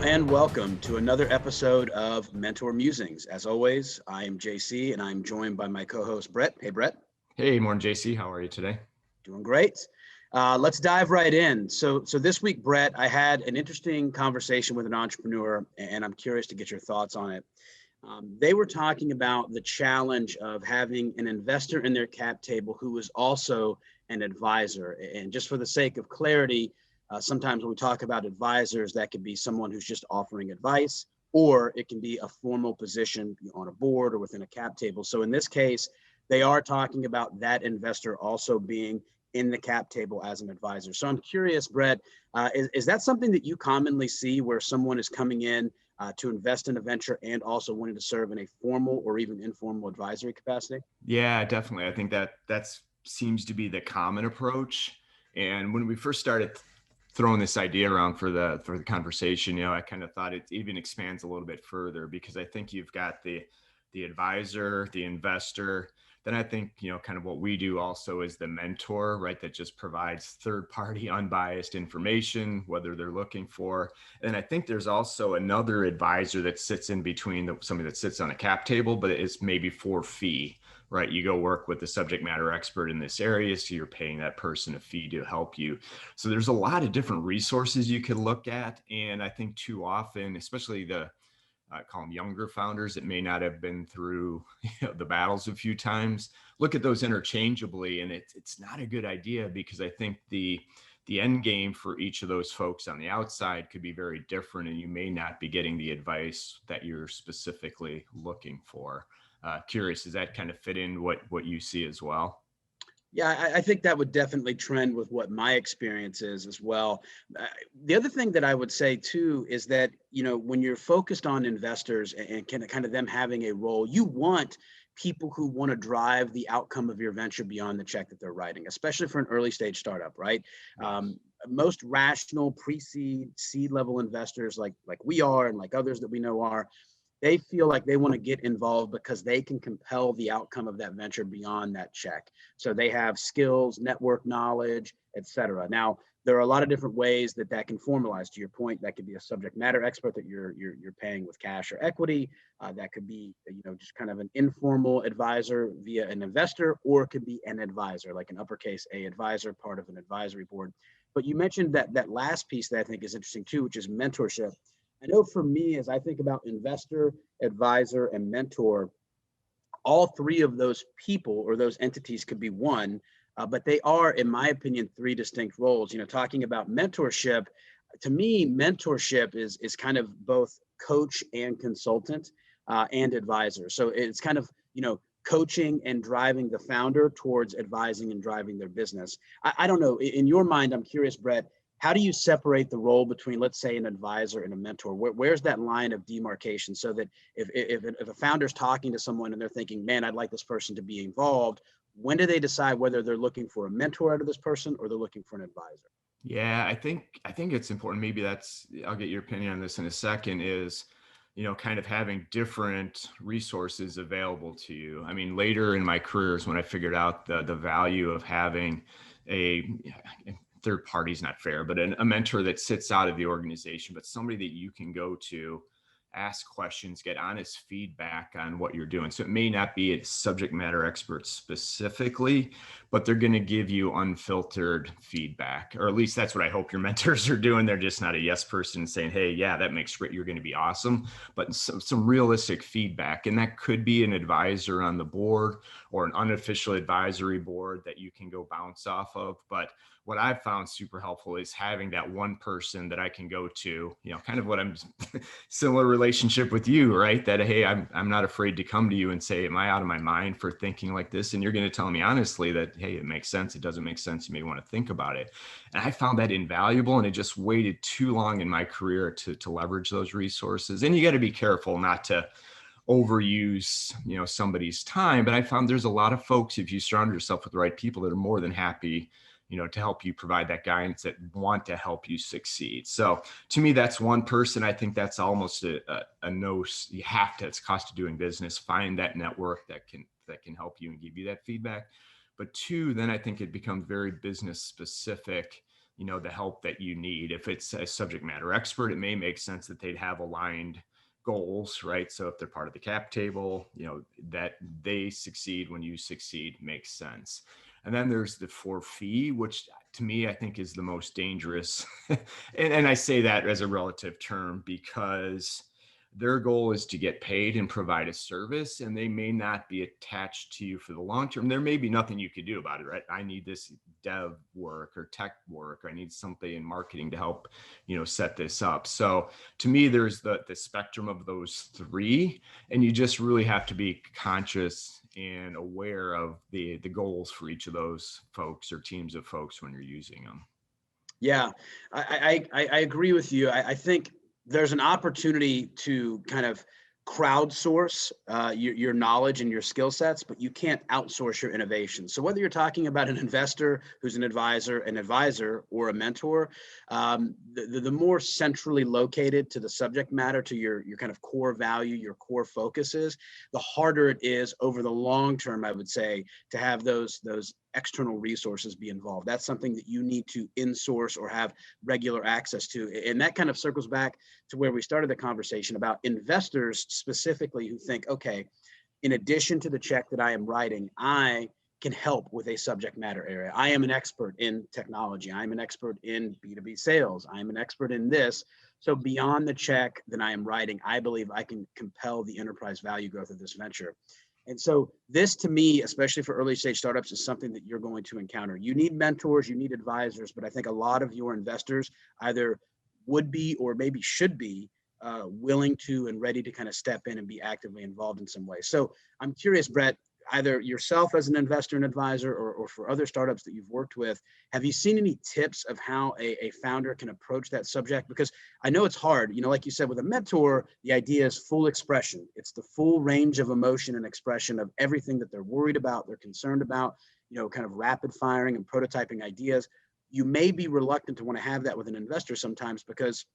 and welcome to another episode of Mentor Musings. As always, I am JC and I'm joined by my co-host Brett. Hey, Brett. Hey, morning, JC. How are you today? Doing great. Let's dive right in. So this week, Brett, I had an interesting conversation with an entrepreneur, and I'm curious to get your thoughts on it. They were talking about the challenge of having an investor in their cap table who is also an advisor. And just for the sake of clarity, sometimes when we talk about advisors, that could be someone who's just offering advice, or it can be a formal position on a board or within a cap table. So in this case, they are talking about that investor also being in the cap table as an advisor. So I'm curious, Brett, is that something that you commonly see where someone is coming in to invest in a venture and also wanting to serve in a formal or even informal advisory capacity? Yeah, definitely. I think that seems to be the common approach. And when we first started throwing this idea around for the conversation, I kind of thought it even expands a little bit further, because I think you've got the advisor, the investor. Then I think, kind of what we do also is the mentor, right? That just provides third-party unbiased information, whether they're looking for. And I think there's also another advisor that sits in between somebody that sits on a cap table, but it's maybe for fee, right? You go work with the subject matter expert in this area, so you're paying that person a fee to help you. So there's a lot of different resources you could look at. And I think too often, especially call them younger founders that may not have been through the battles a few times, look at those interchangeably. And it's not a good idea, because I think the end game for each of those folks on the outside could be very different, and you may not be getting the advice that you're specifically looking for. Curious, does that kind of fit in what you see as well? Yeah, I think that would definitely trend with what my experience is as well. The other thing that I would say too is that, when you're focused on investors and kind of them having a role, you want people who want to drive the outcome of your venture beyond the check that they're writing, especially for an early stage startup, right? Most rational pre-seed, seed level investors like we are and like others that we know are, they feel like they want to get involved because they can compel the outcome of that venture beyond that check. So they have skills, network knowledge, et cetera. Now, there are a lot of different ways that can formalize. To your point, that could be a subject matter expert that you're paying with cash or equity. That could be, just kind of an informal advisor via an investor, or it could be an advisor, like an uppercase A advisor, part of an advisory board. But you mentioned that last piece that I think is interesting too, which is mentorship. I know for me, as I think about investor, advisor, and mentor, all three of those people or those entities could be one, but they are, in my opinion, three distinct roles. Talking about mentorship, to me, mentorship is kind of both coach and consultant and advisor. So it's kind of, coaching and driving the founder towards advising and driving their business. I don't know, in your mind, I'm curious, Brett, how do you separate the role between, let's say, an advisor and a mentor? Where's that line of demarcation, so that if a founder's talking to someone and they're thinking, man, I'd like this person to be involved, when do they decide whether they're looking for a mentor out of this person or they're looking for an advisor? Yeah, I think it's important. Maybe I'll get your opinion on this in a second, is, kind of having different resources available to you. I mean, later in my career is when I figured out the value of having a third party is not fair, but a mentor that sits out of the organization, but somebody that you can go to, ask questions, get honest feedback on what you're doing. So it may not be a subject matter expert specifically, but they're going to give you unfiltered feedback, or at least that's what I hope your mentors are doing. They're just not a yes person saying, hey, yeah, that makes great, you're going to be awesome, but some realistic feedback. And that could be an advisor on the board or an unofficial advisory board that you can go bounce off of. But what I've found super helpful is having that one person that I can go to, kind of what I'm similar relationship with you, right? That, hey, I'm not afraid to come to you and say, am I out of my mind for thinking like this? And you're going to tell me honestly that, hey, it makes sense. It doesn't make sense. You may want to think about it. And I found that invaluable, and it just waited too long in my career to leverage those resources. And you got to be careful not to overuse, somebody's time. But I found there's a lot of folks, if you surround yourself with the right people, that are more than happy to help you provide that guidance, that want to help you succeed. So to me, that's one person. I think that's almost a no. You have to, it's cost of doing business, find that network that can help you and give you that feedback. But two, then I think it becomes very business specific the help that you need. If it's a subject matter expert, it may make sense that they'd have aligned goals, right? So if they're part of the cap table, that they succeed when you succeed makes sense. And then there's the for fee, which to me, I think is the most dangerous. and I say that as a relative term because their goal is to get paid and provide a service, and they may not be attached to you for the long term. There may be nothing you could do about it, right? I need this dev work or tech work, or I need something in marketing to help, set this up. So to me, there's the spectrum of those three, and you just really have to be conscious and aware of the goals for each of those folks or teams of folks when you're using them. Yeah, I agree with you. I think there's an opportunity to kind of crowdsource your knowledge and your skill sets, but you can't outsource your innovation. So whether you're talking about an investor who's an advisor, or a mentor, the more centrally located to the subject matter, to your kind of core value, your core focuses, the harder it is over the long term, I would say, to have those external resources be involved. That's something that you need to insource or have regular access to. And that kind of circles back to where we started the conversation about investors specifically who think, okay, in addition to the check that I am writing, I can help with a subject matter area. I am an expert in technology. I'm an expert in B2B sales. I'm an expert in this. So beyond the check that I am writing, I believe I can compel the enterprise value growth of this venture. And so this, to me, especially for early stage startups, is something that you're going to encounter. You need mentors, you need advisors, but I think a lot of your investors either would be or maybe should be willing to and ready to kind of step in and be actively involved in some way. So I'm curious, Brett, either yourself as an investor and advisor or for other startups that you've worked with, have you seen any tips of how a founder can approach that subject? Because I know it's hard, like you said, with a mentor, the idea is full expression. It's the full range of emotion and expression of everything that they're worried about, they're concerned about, kind of rapid firing and prototyping ideas. You may be reluctant to want to have that with an investor sometimes because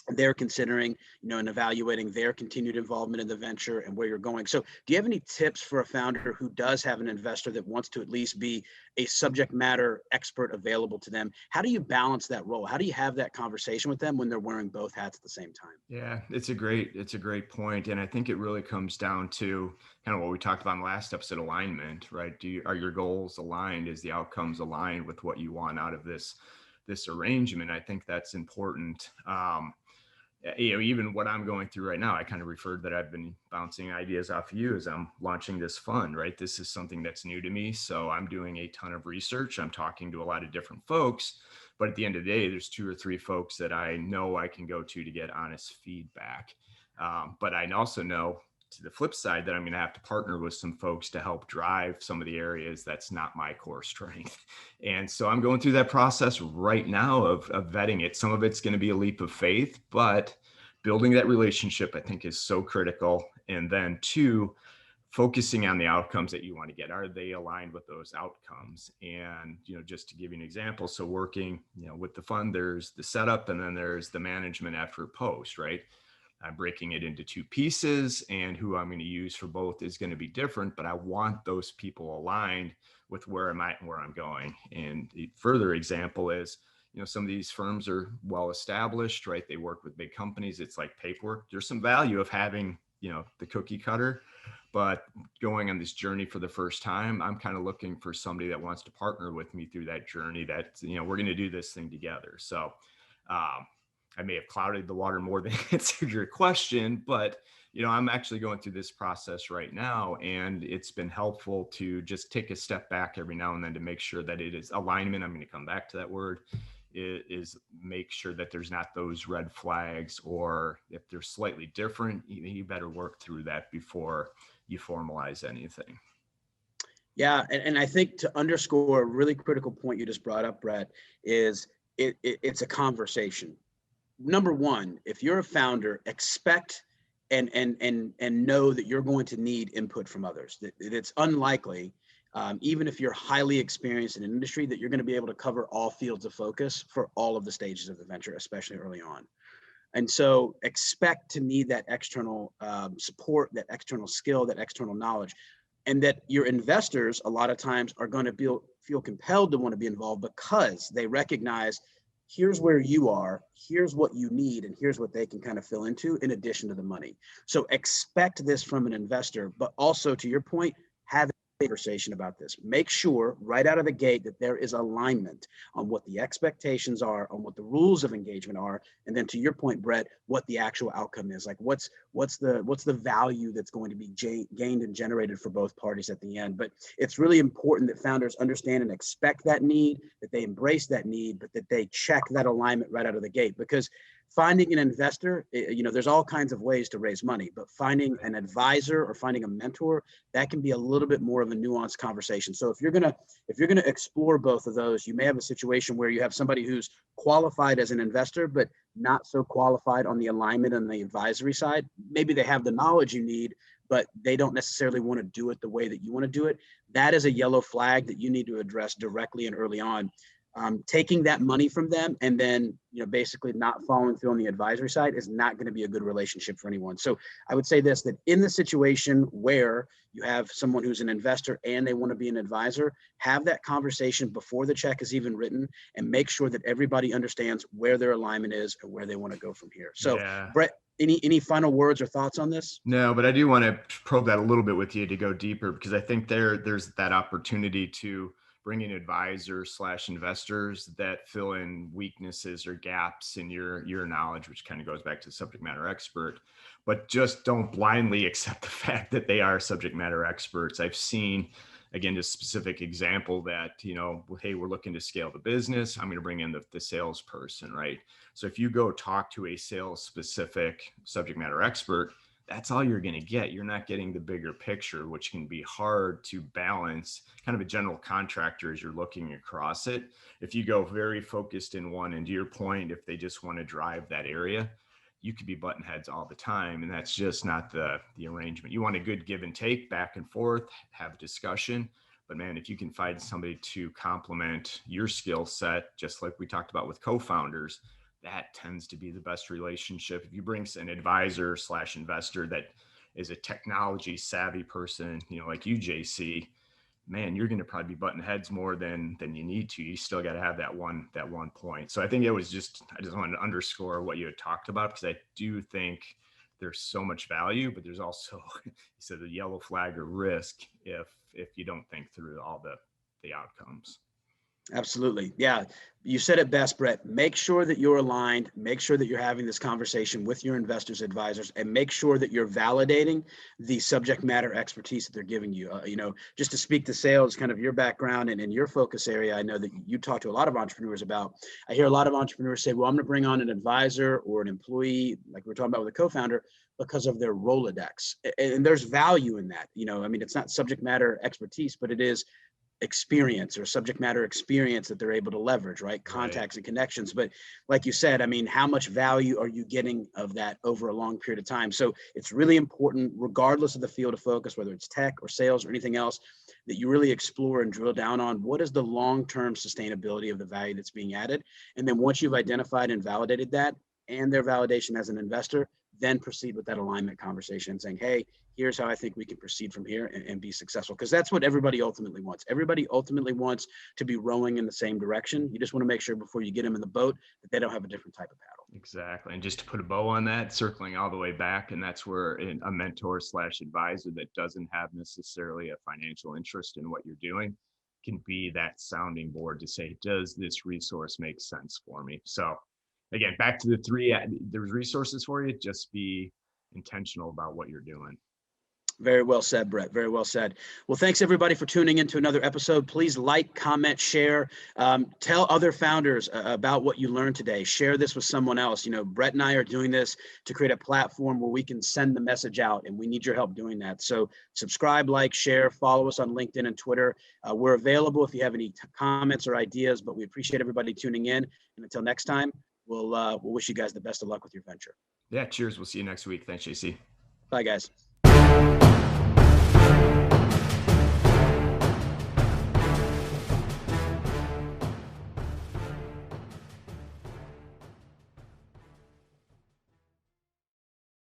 they're considering, and evaluating their continued involvement in the venture and where you're going. So do you have any tips for a founder who does have an investor that wants to at least be a subject matter expert available to them? How do you balance that role? How do you have that conversation with them when they're wearing both hats at the same time? Yeah, it's a great point. And I think it really comes down to kind of what we talked about in the last episode, alignment, right? Are your goals aligned? Is the outcomes aligned with what you want out of this arrangement? I think that's important. Even what I'm going through right now, I kind of referred that I've been bouncing ideas off of you as I'm launching this fund, right? This is something that's new to me. So I'm doing a ton of research. I'm talking to a lot of different folks, but at the end of the day, there's 2 or 3 folks that I know I can go to get honest feedback. But I also know, to the flip side, that I'm going to have to partner with some folks to help drive some of the areas that's not my core strength. And so I'm going through that process right now of vetting it. Some of it's going to be a leap of faith, but building that relationship, I think, is so critical. And then 2, focusing on the outcomes that you want to get. Are they aligned with those outcomes? And, just to give you an example, so working, with the fund, there's the setup and then there's the management after post, right? I'm breaking it into 2 pieces, and who I'm going to use for both is going to be different, but I want those people aligned with where I'm at and where I'm going. And a further example is, some of these firms are well established, right? They work with big companies. It's like paperwork. There's some value of having, the cookie cutter, but going on this journey for the first time, I'm kind of looking for somebody that wants to partner with me through that journey, that, we're going to do this thing together. So, I may have clouded the water more than answered your question, but I'm actually going through this process right now, and it's been helpful to just take a step back every now and then to make sure that it is alignment. I'm going to come back to that word. It is make sure that there's not those red flags, or if they're slightly different, you better work through that before you formalize anything. Yeah, and I think to underscore a really critical point you just brought up, Brett, is it's a conversation. Number one, if you're a founder, expect and know that you're going to need input from others. That it's unlikely, even if you're highly experienced in an industry, that you're going to be able to cover all fields of focus for all of the stages of the venture, especially early on. And so expect to need that external support, that external skill, that external knowledge, and that your investors a lot of times are going to feel compelled to want to be involved because they recognize here's where you are, here's what you need, and here's what they can kind of fill into in addition to the money. So expect this from an investor, but also to your point, have a conversation about this. Make sure right out of the gate that there is alignment on what the expectations are, on what the rules of engagement are, and then to your point, Brett, what the actual outcome is. Like what's the value that's going to be gained and generated for both parties at the end. But it's really important that founders understand and expect that need, that they embrace that need, but that they check that alignment right out of the gate. Because finding an investor, there's all kinds of ways to raise money, but finding an advisor or finding a mentor, that can be a little bit more of a nuanced conversation. So if you're gonna explore both of those, you may have a situation where you have somebody who's qualified as an investor, but not so qualified on the alignment and the advisory side. Maybe they have the knowledge you need, but they don't necessarily want to do it the way that you want to do it. That is a yellow flag that you need to address directly and early on. Taking that money from them and then basically not following through on the advisory side is not going to be a good relationship for anyone. So I would say this, that in the situation where you have someone who's an investor and they want to be an advisor, have that conversation before the check is even written and make sure that everybody understands where their alignment is and where they want to go from here. So yeah. Brett, any final words or thoughts on this? No, but I do want to probe that a little bit with you to go deeper, because I think there's that opportunity to bring in advisors / investors that fill in weaknesses or gaps in your knowledge, which kind of goes back to subject matter expert, but just don't blindly accept the fact that they are subject matter experts. I've seen, again, this specific example that, hey, we're looking to scale the business. I'm going to bring in the salesperson, right? So if you go talk to a sales specific subject matter expert, that's all you're going to get. You're not getting the bigger picture, which can be hard to balance kind of a general contractor as you're looking across it. If you go very focused in one, and to your point, if they just want to drive that area, you could be button heads all the time. And that's just not the arrangement. You want a good give and take, back and forth, have a discussion. But man, if you can find somebody to complement your skill set, just like we talked about with co-founders, that tends to be the best relationship. If you bring an advisor / investor that is a technology savvy person, like you, JC, man, you're going to probably be button heads more than you need to. You still got to have that one point. So I think I just wanted to underscore what you had talked about, because I do think there's so much value, but there's also, you said, the yellow flag or risk if you don't think through all the outcomes. Absolutely. Yeah. You said it best, Brett. Make sure that you're aligned, make sure that you're having this conversation with your investors, advisors, and make sure that you're validating the subject matter expertise that they're giving you. Just to speak to sales, kind of your background and in your focus area, I know that you talk to a lot of entrepreneurs about. I hear a lot of entrepreneurs say, well, I'm going to bring on an advisor or an employee, like we're talking about with a co-founder, because of their Rolodex. And there's value in that. It's not subject matter expertise, but it is experience or subject matter experience that they're able to leverage, right? Contacts and connections. But like you said, how much value are you getting of that over a long period of time? So it's really important, regardless of the field of focus, whether it's tech or sales or anything else, that you really explore and drill down on what is the long-term sustainability of the value that's being added. And then once you've identified and validated that and their validation as an investor, then proceed with that alignment conversation, saying, hey, here's how I think we can proceed from here and be successful. Because that's what everybody ultimately wants. Everybody ultimately wants to be rowing in the same direction. You just want to make sure before you get them in the boat that they don't have a different type of paddle. Exactly. And just to put a bow on that, circling all the way back, and that's where a mentor / advisor that doesn't have necessarily a financial interest in what you're doing can be that sounding board to say, does this resource make sense for me? So again, back to the three, there's resources for you. Just be intentional about what you're doing. Very well said, Brett. Very well said. Well, thanks everybody for tuning into another episode. Please like, comment, share, tell other founders about what you learned today. Share this with someone else. Brett and I are doing this to create a platform where we can send the message out, and we need your help doing that. So subscribe, like, share, follow us on LinkedIn and Twitter. We're available if you have any comments or ideas, but we appreciate everybody tuning in. And until next time, we'll wish you guys the best of luck with your venture. Yeah. Cheers. We'll see you next week. Thanks, JC. Bye, guys.